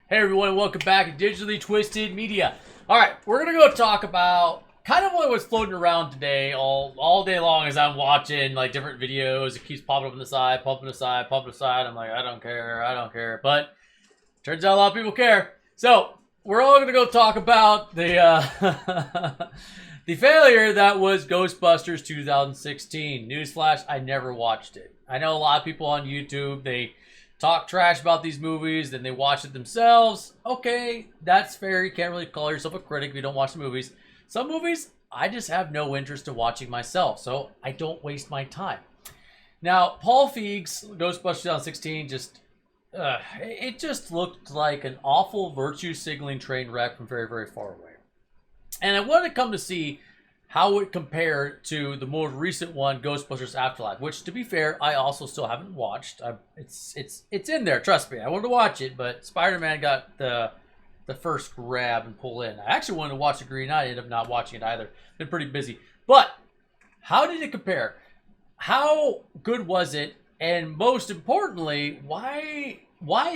Hey everyone, welcome back to Digitally Twisted Media. Alright, we're going to go talk about kind of what was floating around today all day long as I'm watching like different videos. It keeps popping up on the side, pumping aside. I'm like, I don't care. But turns out a lot of people care. So, we're all going to go talk about the the failure that was Ghostbusters 2016. Newsflash, I never watched it. I know a lot of people on YouTube, they talk trash about these movies, then they watch it themselves. Okay, that's fair. You can't really call yourself a critic if you don't watch the movies. Some movies, I just have no interest in watching myself, so I don't waste my time. Now, Paul Feig's Ghostbusters 2016 it just looked like an awful virtue signaling train wreck from very, very far away. And I wanted to come to see how it compared to the more recent one, Ghostbusters Afterlife, which, to be fair, I also still haven't watched. It's in there, trust me. I wanted to watch it, but Spider-Man got the first grab and pull in. I actually wanted to watch The Green Knight. I ended up not watching it either. Been pretty busy. But how did it compare? How good was it? And most importantly, why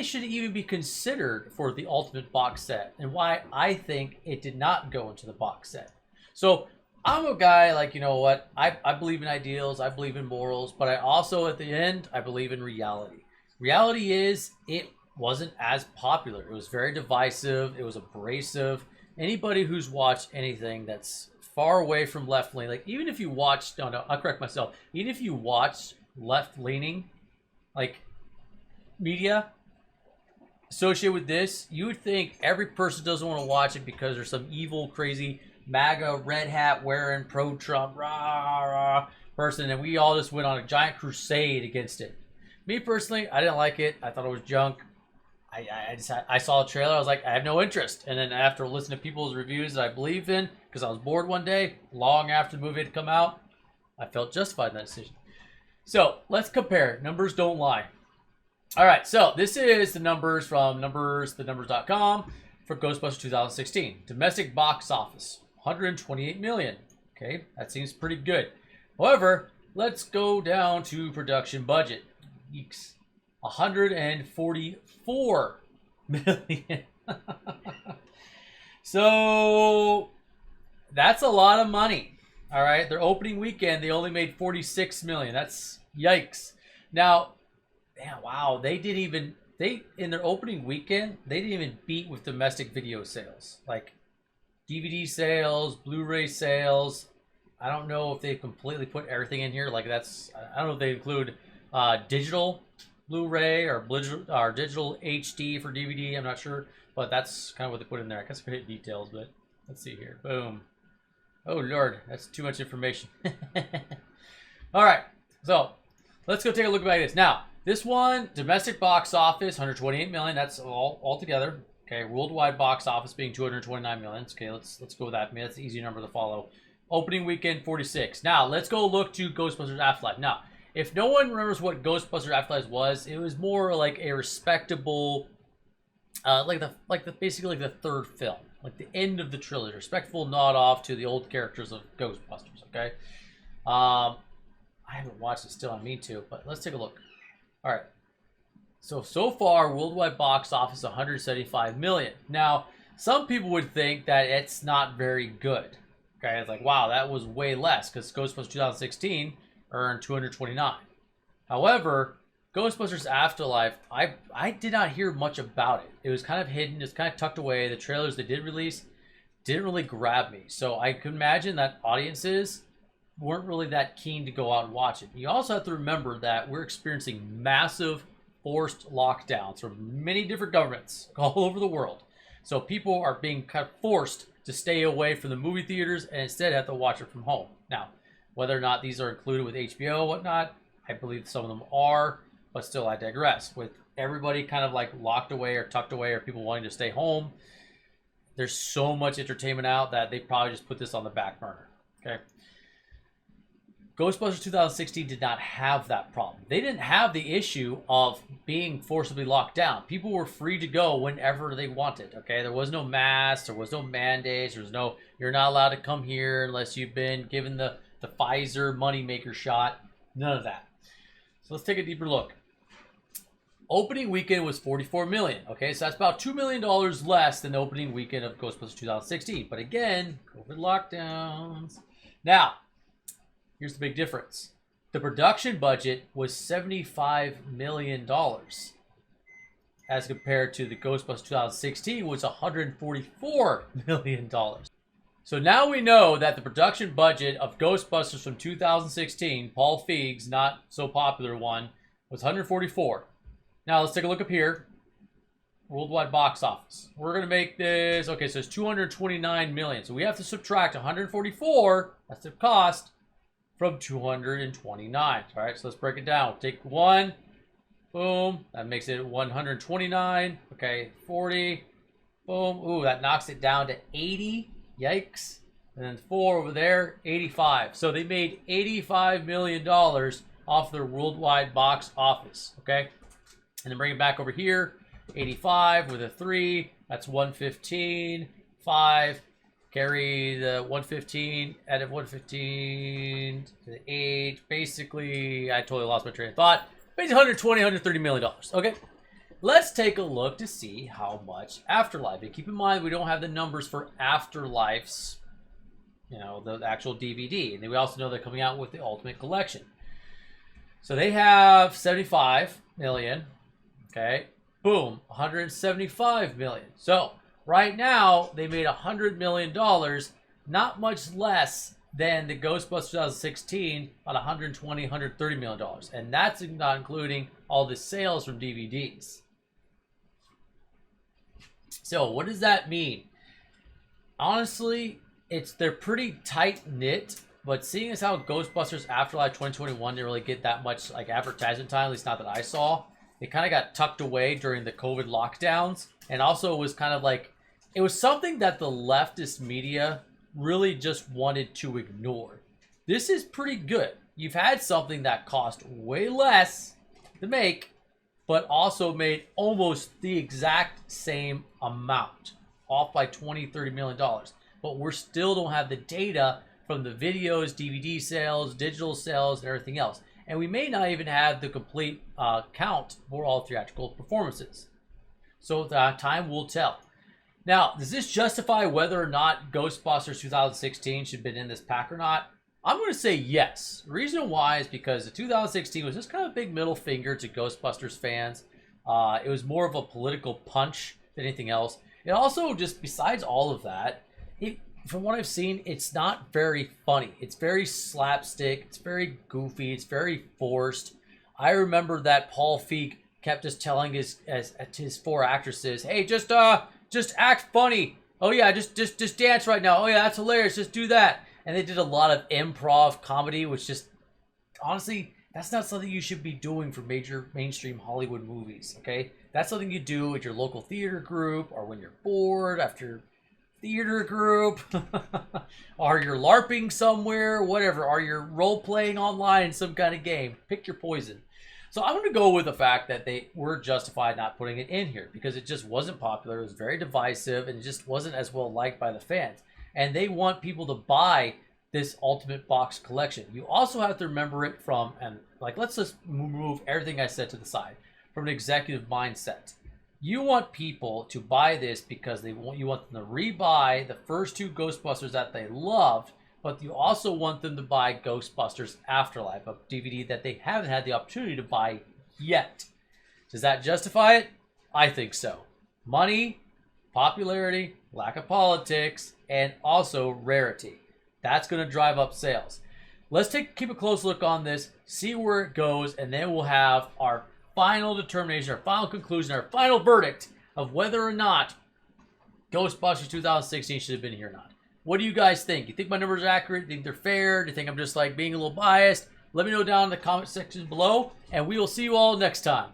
should it even be considered for the ultimate box set? And why I think it did not go into the box set. So I'm a guy like, you know what, I believe in ideals, I believe in morals, but I also, at the end, I believe in reality. Reality is, it wasn't as popular. It was very divisive, it was abrasive. Anybody who's watched anything that's far away from left-leaning, like even if you watched, no, I'll correct myself, even if you watch left-leaning, like, media associated with this, you would think every person doesn't want to watch it because there's some evil, crazy MAGA red hat wearing pro-Trump rah person, and we all just went on a giant crusade against it. Me personally, I didn't like it. I thought it was junk. I saw a trailer. I was like, I have no interest. And then after listening to people's reviews that I believed in, because I was bored one day, long after the movie had come out, I felt justified in that decision. So let's compare. Numbers don't lie. All right, so this is the numbers from thenumbers.com for Ghostbusters 2016. Domestic box office, 128 million. Okay, that seems pretty good. However, let's go down to production budget. Yeeks. 144 million. So that's a lot of money. All right, their opening weekend, they only made 46 million. That's yikes. Now, man, wow, in their opening weekend, they didn't even beat with domestic video sales. Like DVD sales, Blu-ray sales. I don't know if they completely put everything in here. Like I don't know if they include digital Blu-ray or digital HD for DVD. I'm not sure, but that's kind of what they put in there. I guess I could hit details, but let's see here. Boom. Oh Lord, that's too much information. All right, so let's go take a look at this now. This one, domestic box office, 128 million. That's all together. Okay, worldwide box office being 229 million. Okay, let's go with that. I mean, that's an easy number to follow. Opening weekend, 46. Now, let's go look to Ghostbusters Afterlife. Now, if no one remembers what Ghostbusters Afterlife was, it was more like a respectable, basically the third film, like the end of the trilogy, respectful nod off to the old characters of Ghostbusters. Okay, I haven't watched it still. I mean to, but let's take a look. All right. So far, worldwide box office 175 million. Now, some people would think that it's not very good. Okay, it's like, wow, that was way less because Ghostbusters 2016 earned 229. However, Ghostbusters Afterlife, I did not hear much about it. It was kind of hidden, it's kind of tucked away. The trailers they did release didn't really grab me. So I could imagine that audiences weren't really that keen to go out and watch it. You also have to remember that we're experiencing massive forced lockdowns from many different governments all over the world. So people are being kind of forced to stay away from the movie theaters and instead have to watch it from home. Now, whether or not these are included with HBO and whatnot, I believe some of them are, but still I digress. With everybody kind of like locked away or tucked away or people wanting to stay home, there's so much entertainment out that they probably just put this on the back burner. Okay. Ghostbusters 2016 did not have that problem. They didn't have the issue of being forcibly locked down. People were free to go whenever they wanted, okay? There was no mask, there was no mandates, there was no, you're not allowed to come here unless you've been given the Pfizer moneymaker shot. None of that. So let's take a deeper look. Opening weekend was $44 million. Okay, so that's about $2 million less than the opening weekend of Ghostbusters 2016. But again, COVID lockdowns. Now, here's the big difference. The production budget was $75 million as compared to the Ghostbusters 2016, which was $144 million. So now we know that the production budget of Ghostbusters from 2016, Paul Feig's not so popular one, was 144. Now let's take a look up here. Worldwide box office. We're going to make this, okay, so it's 229 million. So we have to subtract 144, that's the cost, from 229. All right, so let's break it down. We'll take one, boom, that makes it 129. Okay, 40, boom, ooh, that knocks it down to 80. Yikes. And then 4 over there, 85. So they made $85 million off their worldwide box office, okay? And then bring it back over here, 85 with a 3, that's 115, 5, carry the 115, add 115 to the 8. Basically, I totally lost my train of thought. Basically $130 million, okay? Let's take a look to see how much Afterlife. And keep in mind, we don't have the numbers for Afterlife's, you know, the actual DVD. And then we also know they're coming out with the Ultimate Collection. So they have 75 million. Okay. Boom. 175 million. So right now, they made $100 million. Not much less than the Ghostbusters 2016 at $120, $130 million. And that's not including all the sales from DVDs. So what does that mean? Honestly, they're pretty tight knit, but seeing as how Ghostbusters Afterlife 2021 didn't really get that much like advertisement time, at least not that I saw, it kind of got tucked away during the COVID lockdowns, and also it was kind of like it was something that the leftist media really just wanted to ignore. This is pretty good. You've had something that cost way less to make, but also made almost the exact same amount, off by $20-30 million. But we still don't have the data from the videos, DVD sales, digital sales, and everything else. And we may not even have the complete count for all theatrical performances. So time will tell. Now, does this justify whether or not Ghostbusters 2016 should have been in this pack or not? I'm going to say yes. The reason why is because the 2016 was just kind of a big middle finger to Ghostbusters fans. It was more of a political punch than anything else. It also, just besides all of that, from what I've seen, it's not very funny. It's very slapstick. It's very goofy. It's very forced. I remember that Paul Feig kept just telling his 4 actresses, "Hey, just act funny. Oh yeah, just dance right now. Oh yeah, that's hilarious. Just do that." And they did a lot of improv comedy, which just, honestly, that's not something you should be doing for major mainstream Hollywood movies, okay? That's something you do at your local theater group, or when you're bored after theater group, or you're LARPing somewhere, whatever, or you're role-playing online in some kind of game. Pick your poison. So I'm going to go with the fact that they were justified not putting it in here, because it just wasn't popular, it was very divisive, and it just wasn't as well liked by the fans. And they want people to buy this Ultimate Box Collection. You also have to remember it from, and like, let's just move everything I said to the side, from an executive mindset. You want people to buy this because you want them to rebuy the first 2 Ghostbusters that they loved, but you also want them to buy Ghostbusters Afterlife, a DVD that they haven't had the opportunity to buy yet. Does that justify it? I think so. Money, popularity, lack of politics, and also rarity. That's going to drive up sales. Let's keep a close look on this, see where it goes, and then we'll have our final determination, our final conclusion, our final verdict of whether or not Ghostbusters 2016 should have been here or not. What do you guys think? You think my numbers are accurate? Do you think they're fair? Do you think I'm just like being a little biased? Let me know down in the comment section below, and we will see you all next time.